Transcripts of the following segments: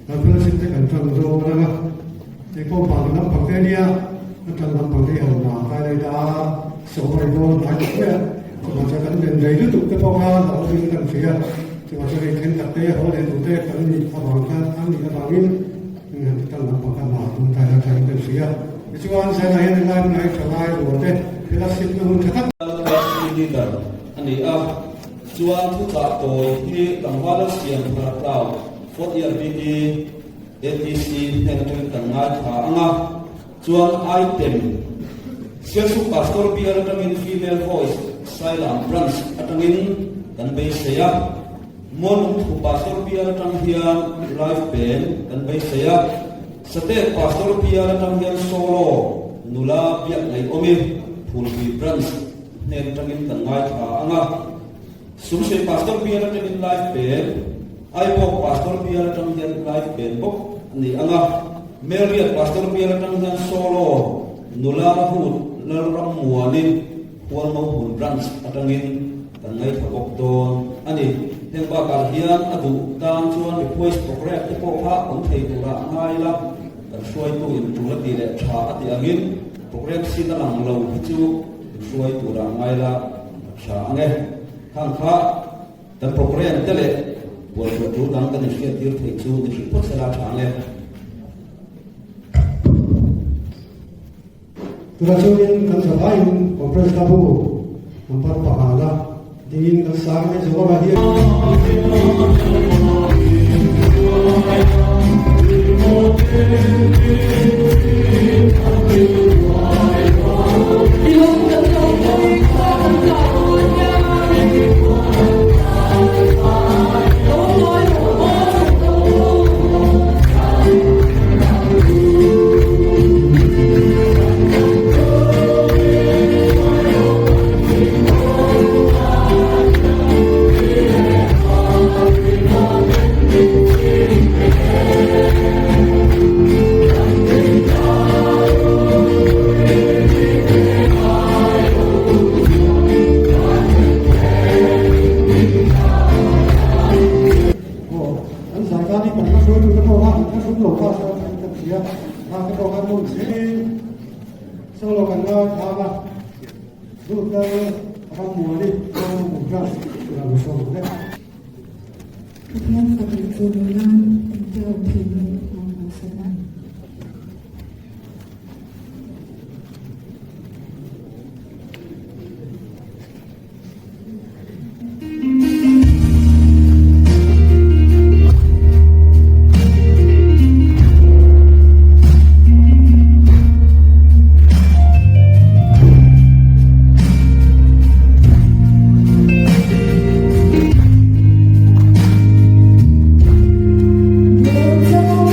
Kalau kita kan contoh nama, jika bangsa bangsa dia, tentang bangsa yang nak ada dah, semua itu nak juga. Macam kan dari itu tu kepawa, lalu kita kan siapa, macam kan kata ya, orang itu tu kan ni bangsa, ni bangin, tentang bangsa nak, kita kan siapa. Kecuali saya naik celai, boleh, kita siapa pun cakap. Ani chuan thu cha to hi tangwala siam phara tau fort year BE ATC nen tanga tha anga chuan item self pastor biar tangin female voice silent branch atangin kan be seya mon thu pastor biar tang hian live band kan be seya state pastor biar tang hian solo nula biak nei omi phulbi branch nen tangin tanga tha anga sumse pastor biar tangin live band ai bo pastor biar tangin live band bo ni anga Meriat pastor biar tangin solo nula hu laram muanin hual mau hun branch atangin tangai thakok don ani hengba kal hian adu tam chuan request program te po kha on thei tura ngai la kan suai tu in tu la ti le tha ati angin program sin lang lo chu suai tura ngai la tha ange khang kha tan program te le bol tu dang kan ni sia tir thei chu ni pot sala tha ange Turacunin kan sabayin kompres tabu nampak pahala dingin kan sarang coba bahagia. Solo kan apa? Sudah orang muali orang muda sudah besar deh. Kemudian kebetulan untuk ini sedang. Hãy subscribe cho kênh Ghiền Mì Gõ để không bỏ lỡ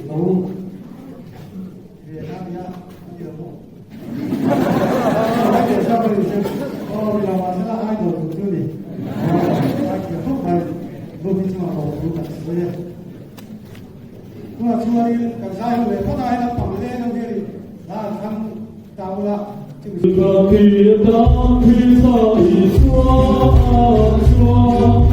너무 예상이야 이러고 이렇게 사버리면 우리가 와서 아이도 그러니 không phải đôi khi mà có đủ cả sự vậy nhưng mà chưa đi càng sai về có ai nó phẳng lên đâu kia thì là thằng tao là 그가 길다 그 사이 좋아 좋아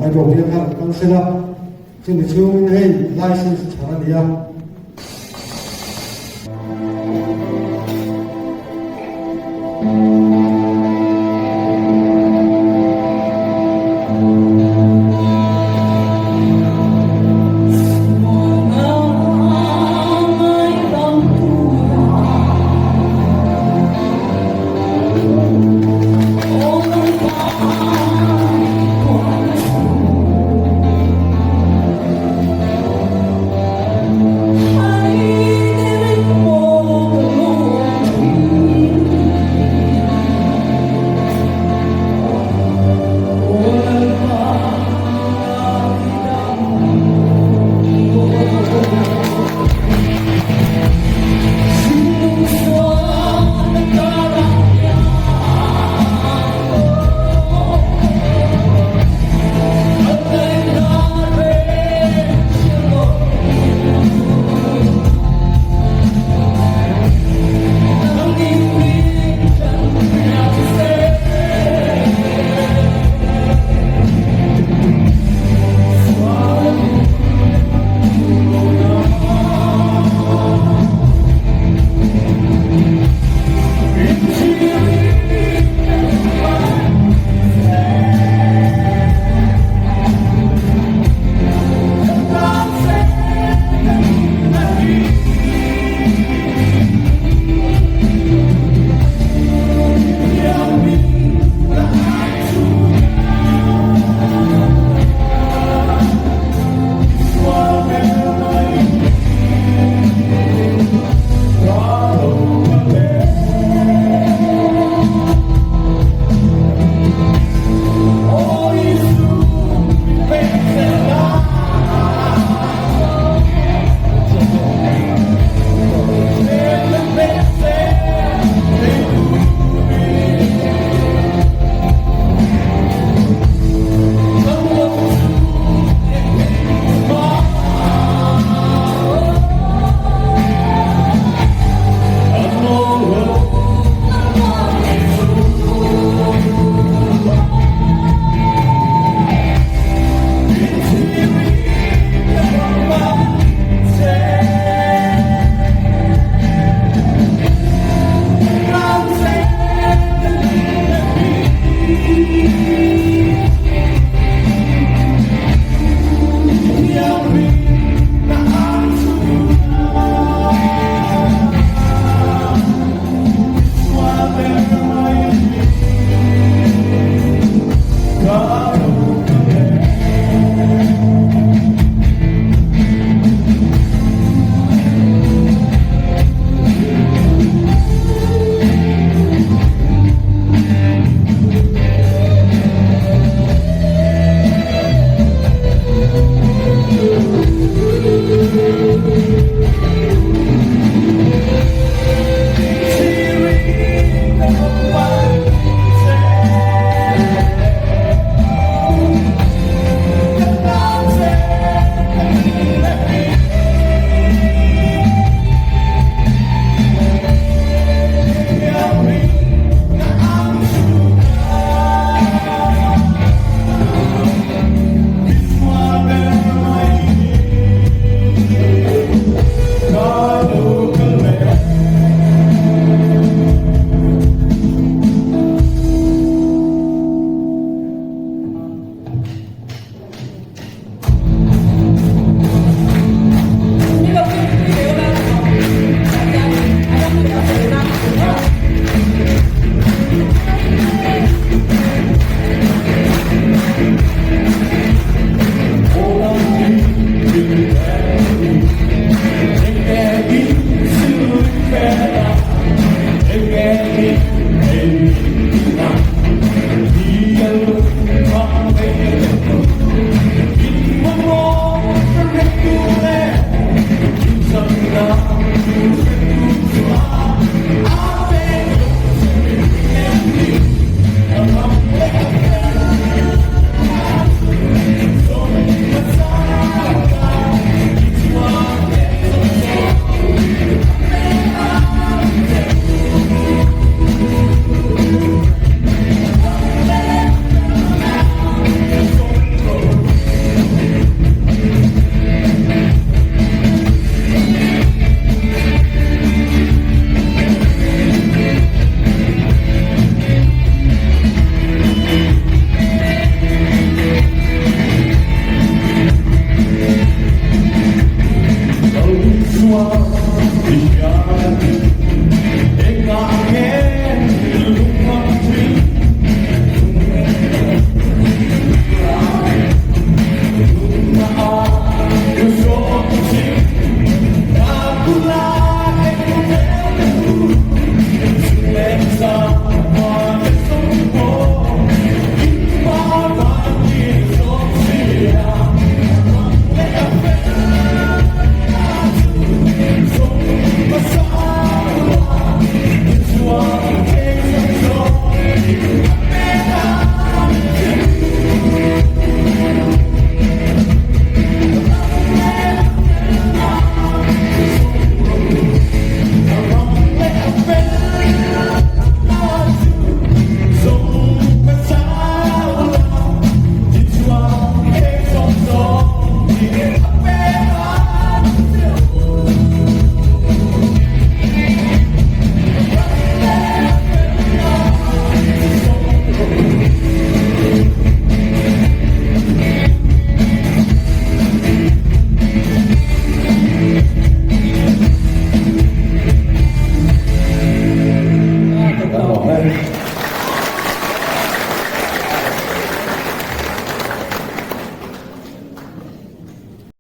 아이고 미안한 강세라 지금 주문회 라이센스 잘하니야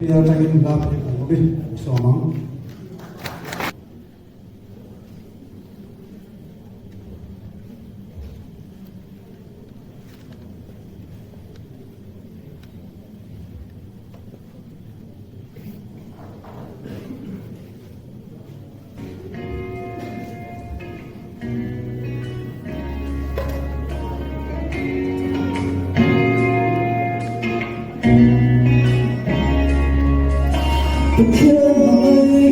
Pia tangin ba pia somang. Hãy subscribe cho kênh Ghiền Mì Gõ để không bỏ lỡ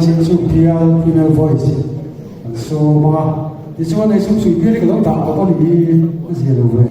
sing su piao female voice so ma this one is su piao ni ko ta ko ni gì rồi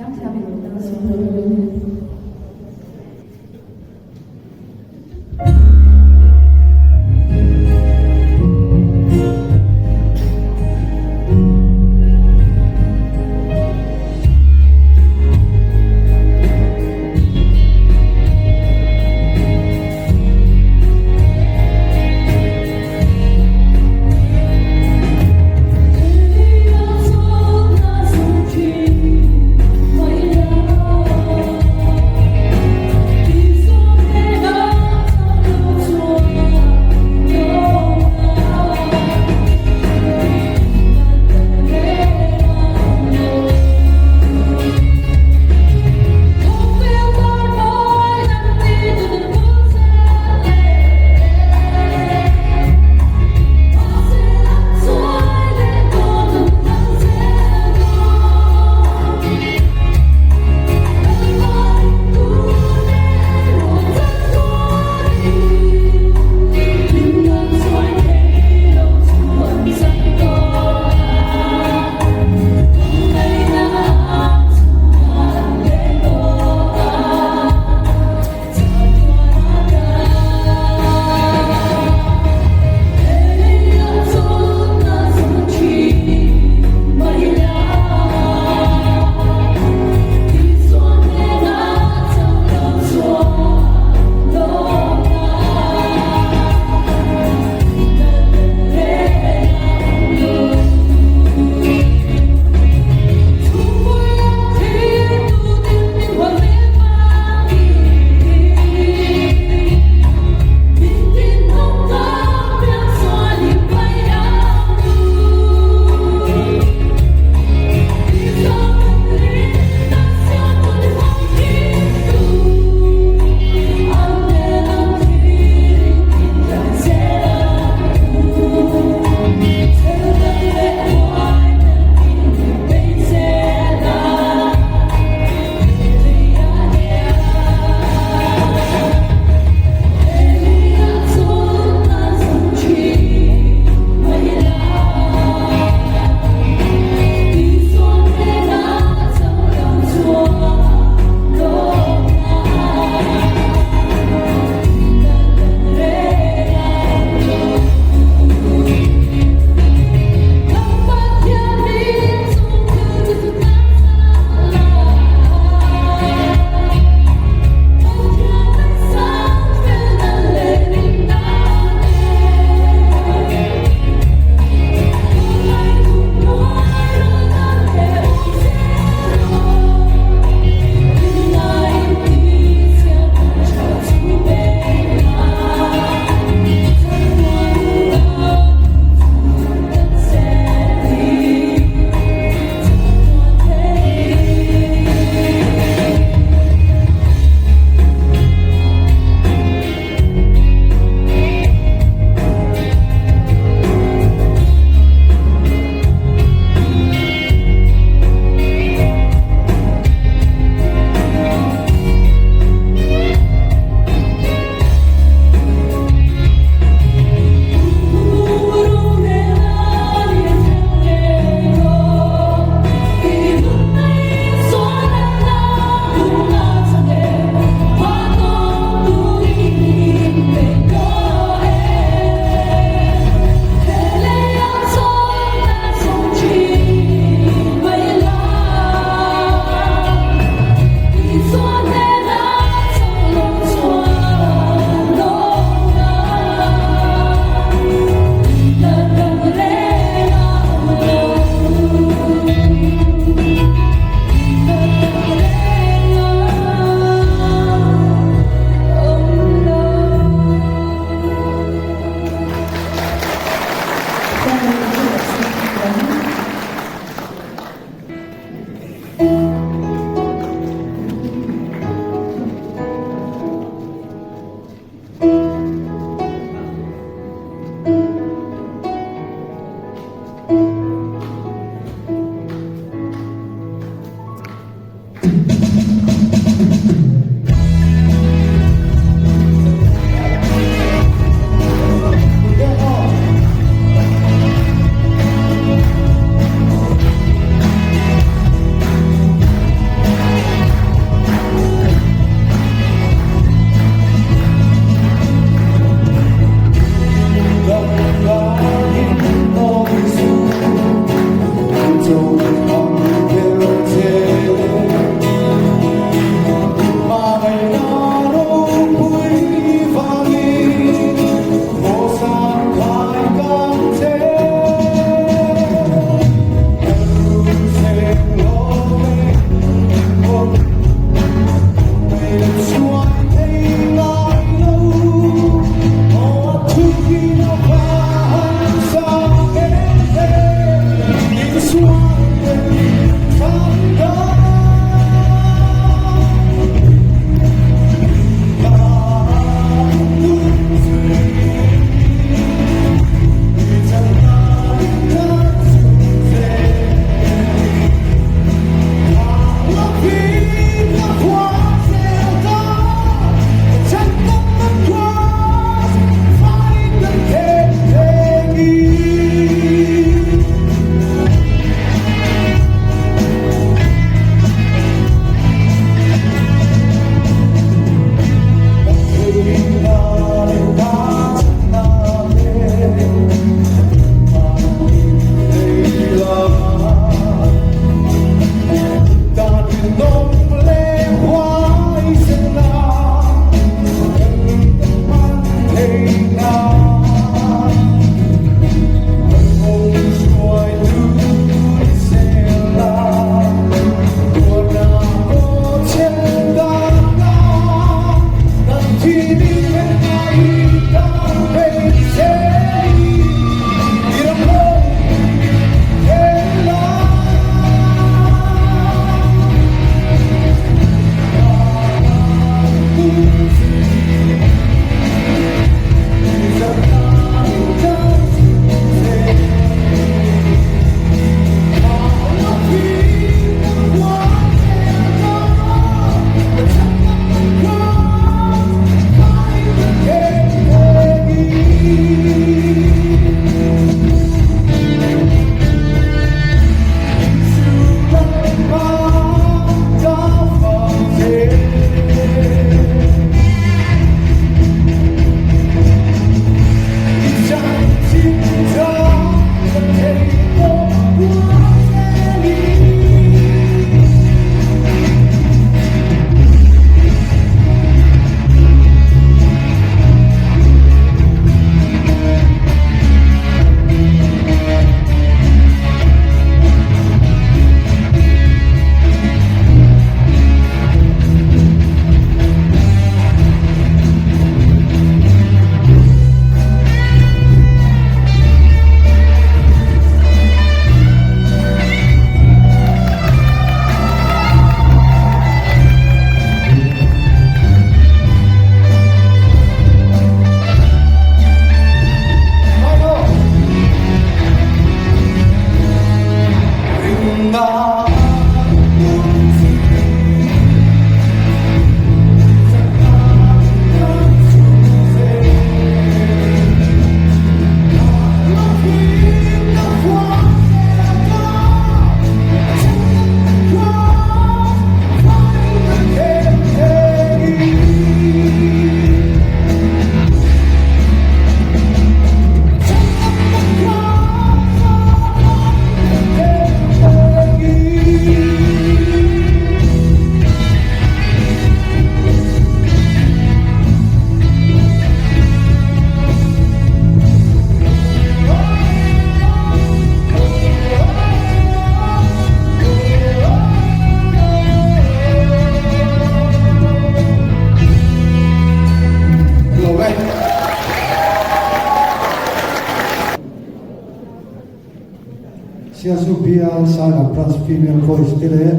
siasu bia sana plus female voice tele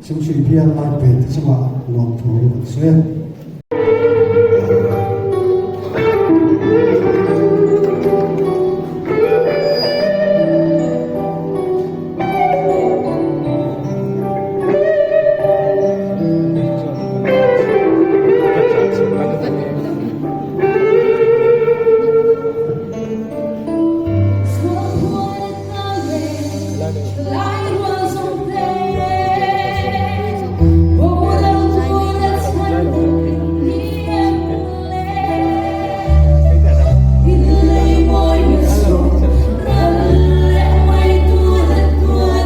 sumsui bia mai pe tsama long thu swe Hãy subscribe cho kênh Ghiền Mì Gõ để không bỏ lỡ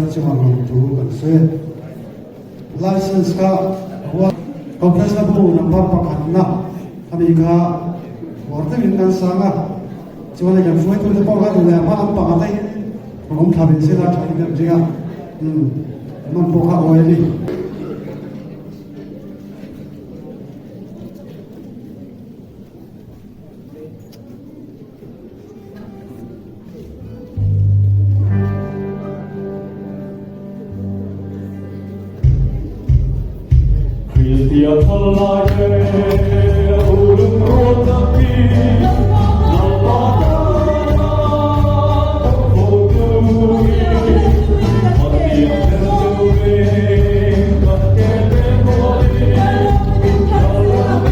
cuma untuk kan saya license ka buat compressor bu number pakat na kami ka warta minkan sanga cuma lagi kan suai tu lepas kan tu lepas apa pakat lagi orang khabin sih lah cakap dia dia mampu ka oil ni Christia Palage, Ulum Rotaki, Lalpatana, Fotui, Matia Tenduri, Katkete Mori, Jalani,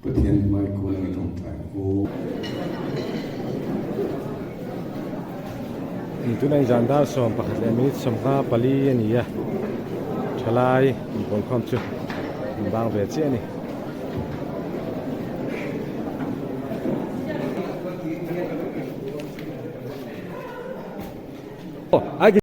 Pathian mai ko lang itong tayo. tu nang janda som pakhat le minute som kha pali ani ya thalai bol khom chu bang ve che ni oh ai